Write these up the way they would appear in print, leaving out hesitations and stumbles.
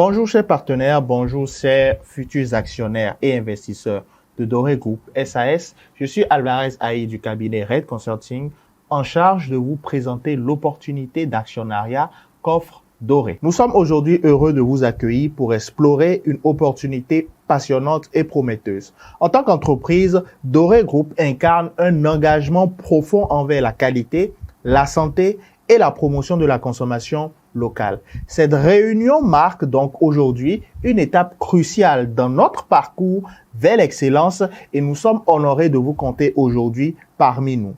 Bonjour chers partenaires, bonjour chers futurs actionnaires et investisseurs de Doré Group SAS. Je suis Alvarez Aïe du cabinet Red Consulting en charge de vous présenter l'opportunité d'actionnariat qu'offre Doré. Nous sommes aujourd'hui heureux de vous accueillir pour explorer une opportunité passionnante et prometteuse. En tant qu'entreprise, Doré Group incarne un engagement profond envers la qualité, la santé et la promotion de la consommation locale. Cette réunion marque donc aujourd'hui une étape cruciale dans notre parcours vers l'excellence et nous sommes honorés de vous compter aujourd'hui parmi nous.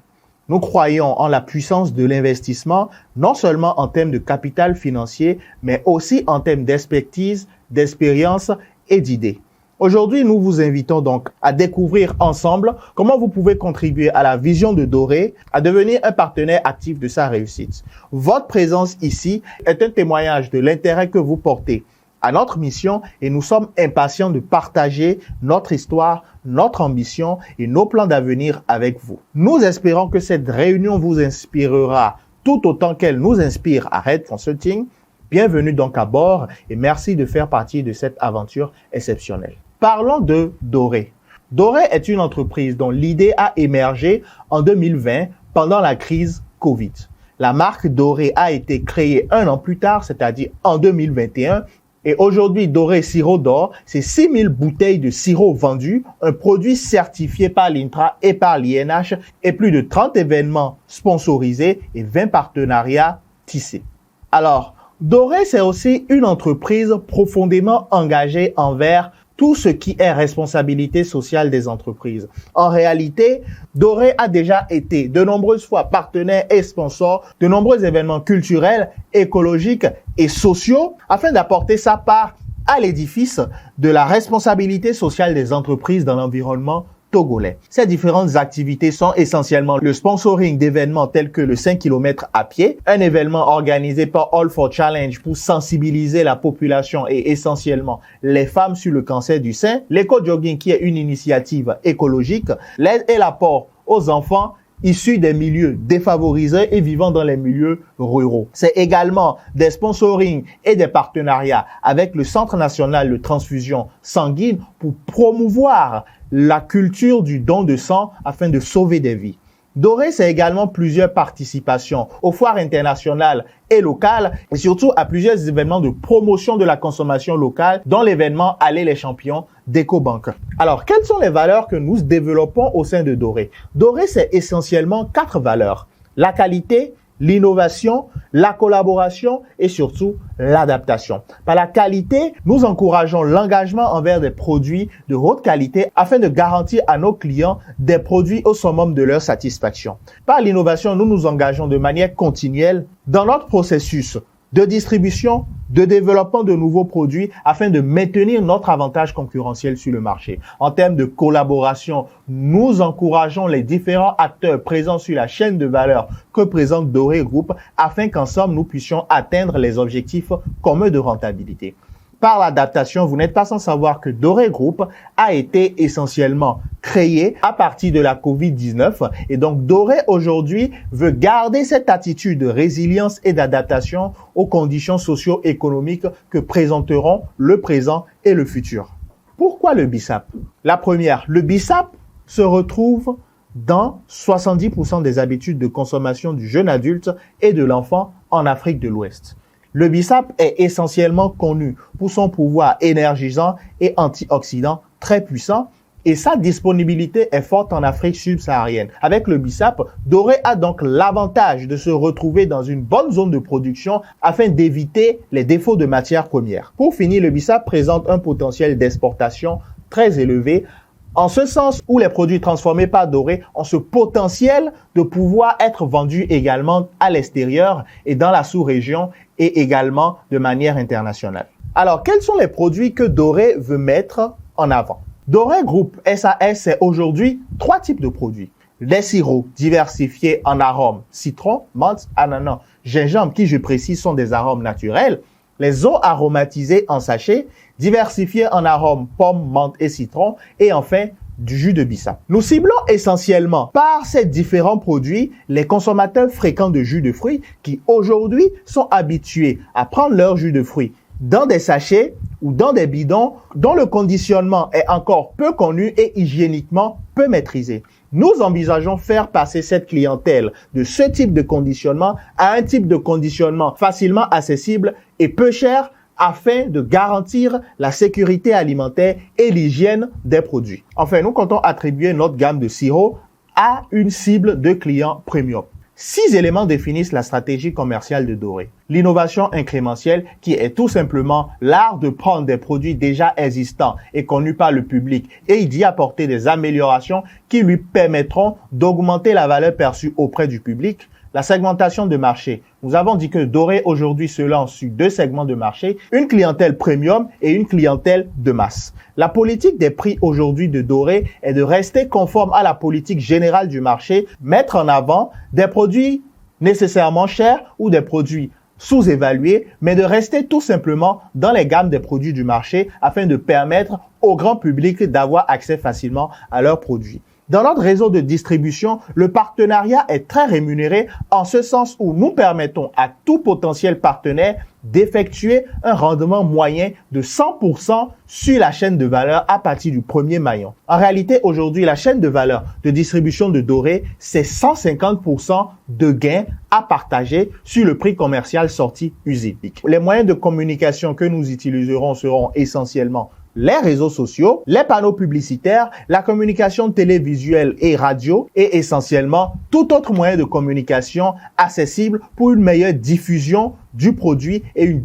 Nous croyons en la puissance de l'investissement, non seulement en termes de capital financier, mais aussi en termes d'expertise, d'expérience et d'idées. Aujourd'hui, nous vous invitons donc à découvrir ensemble comment vous pouvez contribuer à la vision de Doré, à devenir un partenaire actif de sa réussite. Votre présence ici est un témoignage de l'intérêt que vous portez à notre mission et nous sommes impatients de partager notre histoire, notre ambition et nos plans d'avenir avec vous. Nous espérons que cette réunion vous inspirera tout autant qu'elle nous inspire à Red Consulting. Bienvenue donc à bord et merci de faire partie de cette aventure exceptionnelle. Parlons de Doré. Doré est une entreprise dont l'idée a émergé en 2020 pendant la crise Covid. La marque Doré a été créée un an plus tard, c'est-à-dire en 2021. Et aujourd'hui, Doré Sirop d'Or, c'est 6000 bouteilles de sirop vendues, un produit certifié par l'INTRA et par l'INH et plus de 30 événements sponsorisés et 20 partenariats tissés. Alors, Doré, c'est aussi une entreprise profondément engagée envers tout ce qui est responsabilité sociale des entreprises. En réalité, Doré a déjà été de nombreuses fois partenaire et sponsor de nombreux événements culturels, écologiques et sociaux afin d'apporter sa part à l'édifice de la responsabilité sociale des entreprises dans l'environnement togolais. Ces différentes activités sont essentiellement le sponsoring d'événements tels que le 5 km à pied, un événement organisé par All for Challenge pour sensibiliser la population et essentiellement les femmes sur le cancer du sein, l'éco-jogging qui est une initiative écologique, l'aide et l'apport aux enfants issus des milieux défavorisés et vivant dans les milieux ruraux. C'est également des sponsorings et des partenariats avec le Centre national de transfusion sanguine pour promouvoir la culture du don de sang afin de sauver des vies. Doré, c'est également plusieurs participations aux foires internationales et locales et surtout à plusieurs événements de promotion de la consommation locale dont l'événement Aller les champions d'EcoBank. Alors, quelles sont les valeurs que nous développons au sein de Doré? Doré, c'est essentiellement 4 valeurs. La qualité, l'innovation, la collaboration et surtout l'adaptation. Par la qualité, nous encourageons l'engagement envers des produits de haute qualité afin de garantir à nos clients des produits au summum de leur satisfaction. Par l'innovation, nous nous engageons de manière continuelle dans notre processus de distribution, de développement de nouveaux produits afin de maintenir notre avantage concurrentiel sur le marché. En termes de collaboration, nous encourageons les différents acteurs présents sur la chaîne de valeur que présente Doré Group afin qu'ensemble nous puissions atteindre les objectifs communs de rentabilité. Par l'adaptation, vous n'êtes pas sans savoir que Doré Group a été essentiellement créé à partir de la COVID-19 et donc Doré aujourd'hui veut garder cette attitude de résilience et d'adaptation aux conditions socio-économiques que présenteront le présent et le futur. Pourquoi le BISAP? La première, le BISAP se retrouve dans 70% des habitudes de consommation du jeune adulte et de l'enfant en Afrique de l'Ouest. Le BISAP est essentiellement connu pour son pouvoir énergisant et antioxydant très puissant et sa disponibilité est forte en Afrique subsaharienne. Avec le BISAP, Doré a donc l'avantage de se retrouver dans une bonne zone de production afin d'éviter les défauts de matières premières. Pour finir, le BISAP présente un potentiel d'exportation très élevé en ce sens où les produits transformés par Doré ont ce potentiel de pouvoir être vendus également à l'extérieur et dans la sous-région et également de manière internationale. Alors, quels sont les produits que Doré veut mettre en avant? Doré Group SAS, c'est aujourd'hui 3 types de produits. Les sirops diversifiés en arômes citron, menthe, ananas, gingembre qui, je précise, sont des arômes naturels. Les eaux aromatisées en sachet, diversifiées en arômes pomme, menthe et citron. Et enfin, du jus de bissap. Nous ciblons essentiellement par ces différents produits les consommateurs fréquents de jus de fruits qui aujourd'hui sont habitués à prendre leur jus de fruits dans des sachets ou dans des bidons dont le conditionnement est encore peu connu et hygiéniquement peu maîtrisé. Nous envisageons faire passer cette clientèle de ce type de conditionnement à un type de conditionnement facilement accessible et peu cher afin de garantir la sécurité alimentaire et l'hygiène des produits. Enfin, nous comptons attribuer notre gamme de sirops à une cible de clients premium. 6 éléments définissent la stratégie commerciale de Doré. L'innovation incrémentielle, qui est tout simplement l'art de prendre des produits déjà existants et connus par le public et d'y apporter des améliorations qui lui permettront d'augmenter la valeur perçue auprès du public. La segmentation de marché. Nous avons dit que Doré aujourd'hui se lance sur 2 segments de marché, une clientèle premium et une clientèle de masse. La politique des prix aujourd'hui de Doré est de rester conforme à la politique générale du marché, mettre en avant des produits nécessairement chers ou des produits sous-évalués, mais de rester tout simplement dans les gammes des produits du marché afin de permettre au grand public d'avoir accès facilement à leurs produits. Dans notre réseau de distribution, le partenariat est très rémunéré en ce sens où nous permettons à tout potentiel partenaire d'effectuer un rendement moyen de 100% sur la chaîne de valeur à partir du premier maillon. En réalité, aujourd'hui, la chaîne de valeur de distribution de Doré, c'est 150% de gains à partager sur le prix commercial sorti usine. Les moyens de communication que nous utiliserons seront essentiellement les réseaux sociaux, les panneaux publicitaires, la communication télévisuelle et radio et essentiellement tout autre moyen de communication accessible pour une meilleure diffusion du produit et une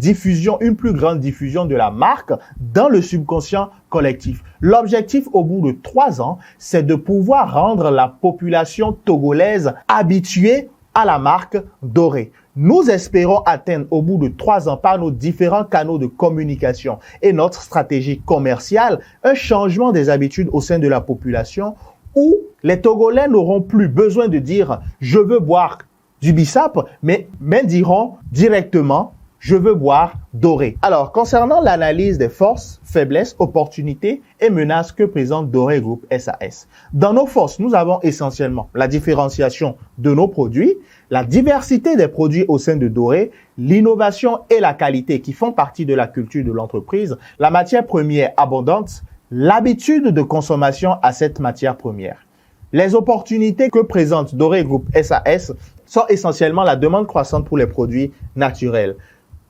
plus grande diffusion de la marque dans le subconscient collectif. L'objectif au bout de 3 ans, c'est de pouvoir rendre la population togolaise habituée à la marque Doré. Nous espérons atteindre au bout de 3 ans par nos différents canaux de communication et notre stratégie commerciale un changement des habitudes au sein de la population où les Togolais n'auront plus besoin de dire « je veux boire du bissap », mais diront directement « je veux boire Doré ». Alors, concernant l'analyse des forces, faiblesses, opportunités et menaces que présente Doré Group SAS. Dans nos forces, nous avons essentiellement la différenciation de nos produits, la diversité des produits au sein de Doré, l'innovation et la qualité qui font partie de la culture de l'entreprise, la matière première abondante, l'habitude de consommation à cette matière première. Les opportunités que présente Doré Group SAS sont essentiellement la demande croissante pour les produits naturels.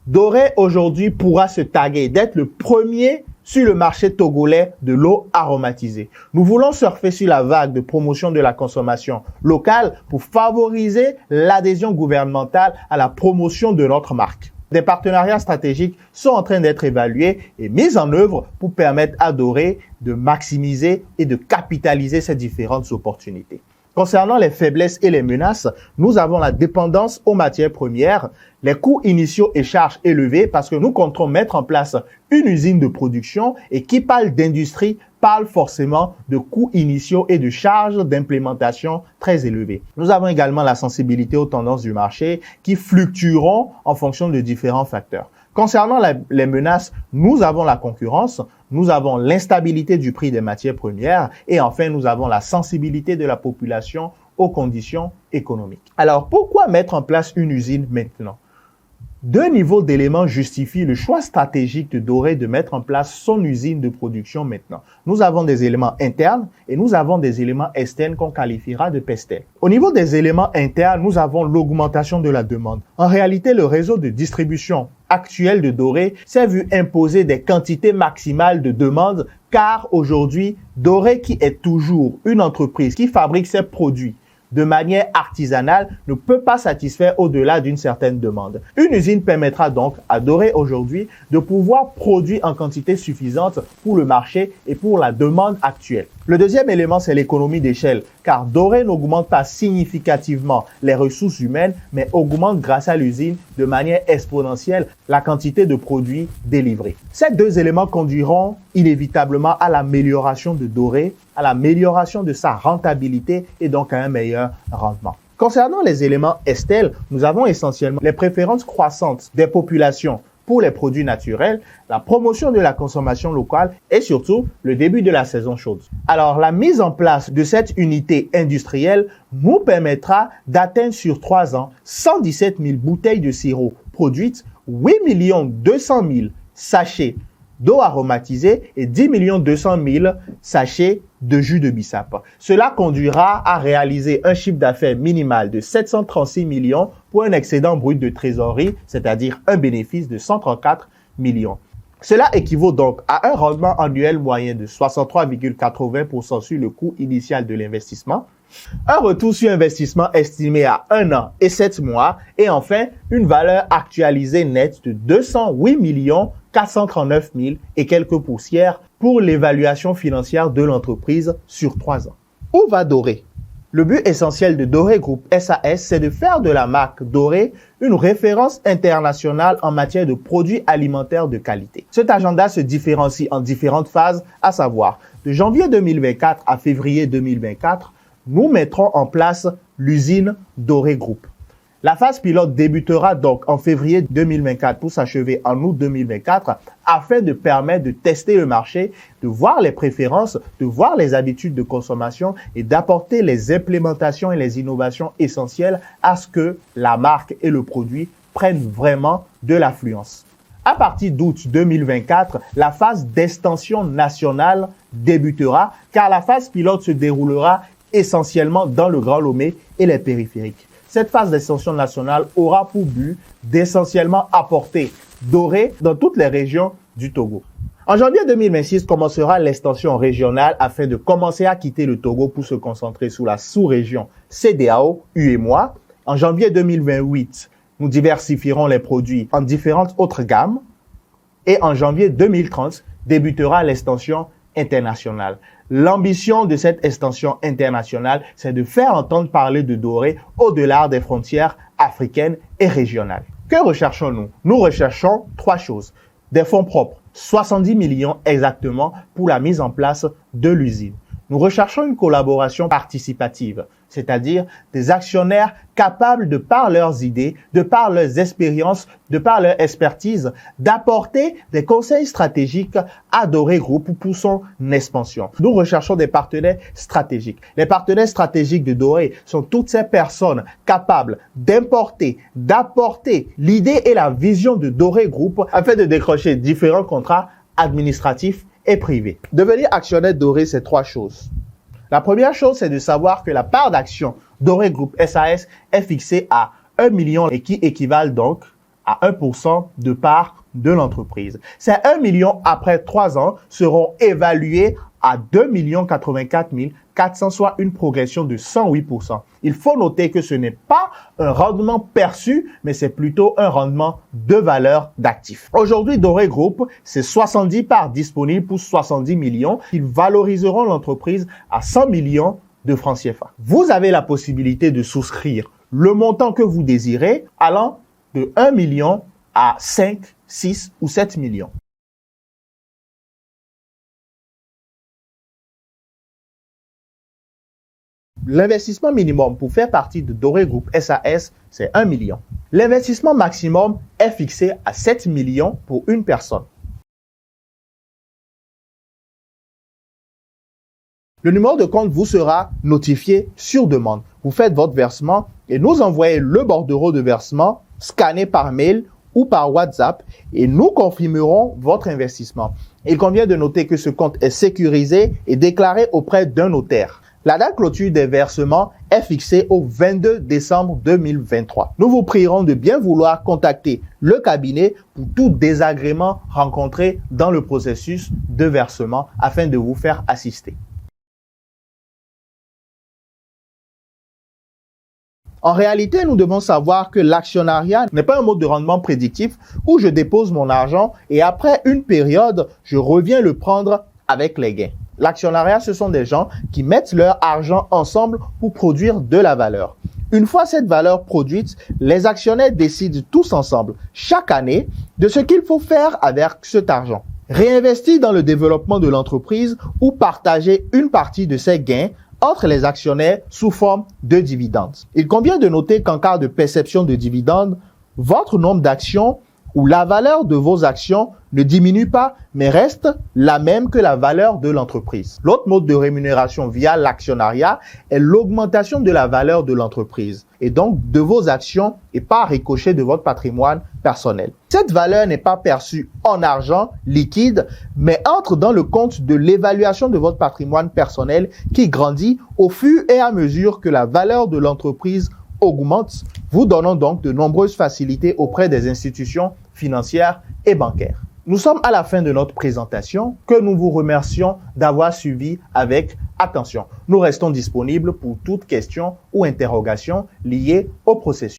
Doré aujourd'hui pourra se targuer d'être le premier sur le marché togolais de l'eau aromatisée. Nous voulons surfer sur la vague de promotion de la consommation locale pour favoriser l'adhésion gouvernementale à la promotion de notre marque. Des partenariats stratégiques sont en train d'être évalués et mis en œuvre pour permettre à Doré de maximiser et de capitaliser ces différentes opportunités. Concernant les faiblesses et les menaces, nous avons la dépendance aux matières premières, les coûts initiaux et charges élevés parce que nous comptons mettre en place une usine de production et qui parle d'industrie parle forcément de coûts initiaux et de charges d'implémentation très élevées. Nous avons également la sensibilité aux tendances du marché qui fluctueront en fonction de différents facteurs. Concernant les menaces, nous avons la concurrence, nous avons l'instabilité du prix des matières premières et enfin, nous avons la sensibilité de la population aux conditions économiques. Alors, pourquoi mettre en place une usine maintenant? 2 niveaux d'éléments justifient le choix stratégique de Doré de mettre en place son usine de production maintenant. Nous avons des éléments internes et nous avons des éléments externes qu'on qualifiera de pestel. Au niveau des éléments internes, nous avons l'augmentation de la demande. En réalité, le réseau de distribution actuel de Doré s'est vu imposer des quantités maximales de demandes car aujourd'hui, Doré qui est toujours une entreprise qui fabrique ses produits de manière artisanale ne peut pas satisfaire au-delà d'une certaine demande. Une usine permettra donc à Doré aujourd'hui de pouvoir produire en quantité suffisante pour le marché et pour la demande actuelle. Le deuxième élément, c'est l'économie d'échelle, car Doré n'augmente pas significativement les ressources humaines, mais augmente grâce à l'usine de manière exponentielle la quantité de produits délivrés. Ces 2 éléments conduiront inévitablement à l'amélioration de Doré, à l'amélioration de sa rentabilité et donc à un meilleur rendement. Concernant les éléments estels, nous avons essentiellement les préférences croissantes des populations pour les produits naturels, la promotion de la consommation locale et surtout le début de la saison chaude. Alors, la mise en place de cette unité industrielle nous permettra d'atteindre sur 3 ans 117 000 bouteilles de sirop produites, 8 200 000 sachets d'eau aromatisée et 10 200 000 sachets de jus de bissap. Cela conduira à réaliser un chiffre d'affaires minimal de 736 millions pour un excédent brut de trésorerie, c'est-à-dire un bénéfice de 134 millions. Cela équivaut donc à un rendement annuel moyen de 63,80% sur le coût initial de l'investissement, un retour sur investissement estimé à 1 an et 7 mois et enfin une valeur actualisée nette de 208 439 000 et quelques poussières pour l'évaluation financière de l'entreprise sur 3 ans. Où va Doré? Le but essentiel de Doré Group SAS, c'est de faire de la marque Doré une référence internationale en matière de produits alimentaires de qualité. Cet agenda se différencie en différentes phases, à savoir de janvier 2024 à février 2024, nous mettrons en place l'usine Doré Group. La phase pilote débutera donc en février 2024 pour s'achever en août 2024 afin de permettre de tester le marché, de voir les préférences, de voir les habitudes de consommation et d'apporter les implémentations et les innovations essentielles à ce que la marque et le produit prennent vraiment de l'affluence. À partir d'août 2024, la phase d'extension nationale débutera car la phase pilote se déroulera essentiellement dans le Grand Lomé et les périphériques. Cette phase d'extension nationale aura pour but d'essentiellement apporter Doré dans toutes les régions du Togo. En janvier 2026 commencera l'extension régionale afin de commencer à quitter le Togo pour se concentrer sur la sous-région CEDEAO, UEMOA. En janvier 2028, nous diversifierons les produits en différentes autres gammes. Et en janvier 2030, débutera l'extension internationale. L'ambition de cette extension internationale, c'est de faire entendre parler de Doré au-delà des frontières africaines et régionales. Que recherchons-nous? Nous recherchons 3 choses. Des fonds propres, 70 millions exactement pour la mise en place de l'usine. Nous recherchons une collaboration participative, c'est-à-dire des actionnaires capables, de par leurs idées, de par leurs expériences, de par leur expertise, d'apporter des conseils stratégiques à Doré Group pour son expansion. Nous recherchons des partenaires stratégiques. Les partenaires stratégiques de Doré sont toutes ces personnes capables d'importer, d'apporter l'idée et la vision de Doré Group afin de décrocher différents contrats administratifs et privé. Devenir actionnaire Doré, c'est 3 choses. La première chose, c'est de savoir que la part d'action Doré Group SAS est fixée à 1 million et qui équivalent donc à 1% de part de l'entreprise. Ces 1 million après 3 ans seront évalués à 2 84 400, soit une progression de 108%. Il faut noter que ce n'est pas un rendement perçu, mais c'est plutôt un rendement de valeur d'actifs. Aujourd'hui, Doré Group, c'est 70 parts disponibles pour 70 millions. Ils valoriseront l'entreprise à 100 millions de francs CFA. Vous avez la possibilité de souscrire le montant que vous désirez allant de 1 million à 5, 6 ou 7 millions. L'investissement minimum pour faire partie de Doré Group SAS, c'est 1 million. L'investissement maximum est fixé à 7 millions pour une personne. Le numéro de compte vous sera notifié sur demande. Vous faites votre versement et nous envoyez le bordereau de versement scanné par mail ou par WhatsApp et nous confirmerons votre investissement. Il convient de noter que ce compte est sécurisé et déclaré auprès d'un notaire. La date clôture des versements est fixée au 22 décembre 2023. Nous vous prierons de bien vouloir contacter le cabinet pour tout désagrément rencontré dans le processus de versement afin de vous faire assister. En réalité, nous devons savoir que l'actionnariat n'est pas un mode de rendement prédictif où je dépose mon argent et après une période, je reviens le prendre avec les gains. L'actionnariat, ce sont des gens qui mettent leur argent ensemble pour produire de la valeur. Une fois cette valeur produite, les actionnaires décident tous ensemble, chaque année, de ce qu'il faut faire avec cet argent. Réinvestir dans le développement de l'entreprise ou partager une partie de ses gains entre les actionnaires sous forme de dividendes. Il convient de noter qu'en cas de perception de dividendes, votre nombre d'actions où la valeur de vos actions ne diminue pas, mais reste la même que la valeur de l'entreprise. L'autre mode de rémunération via l'actionnariat est l'augmentation de la valeur de l'entreprise et donc de vos actions et pas ricochet de votre patrimoine personnel. Cette valeur n'est pas perçue en argent liquide, mais entre dans le compte de l'évaluation de votre patrimoine personnel qui grandit au fur et à mesure que la valeur de l'entreprise augmente, vous donnant donc de nombreuses facilités auprès des institutions financières et bancaires. Nous sommes à la fin de notre présentation que nous vous remercions d'avoir suivi avec attention. Nous restons disponibles pour toute question ou interrogation liée au processus.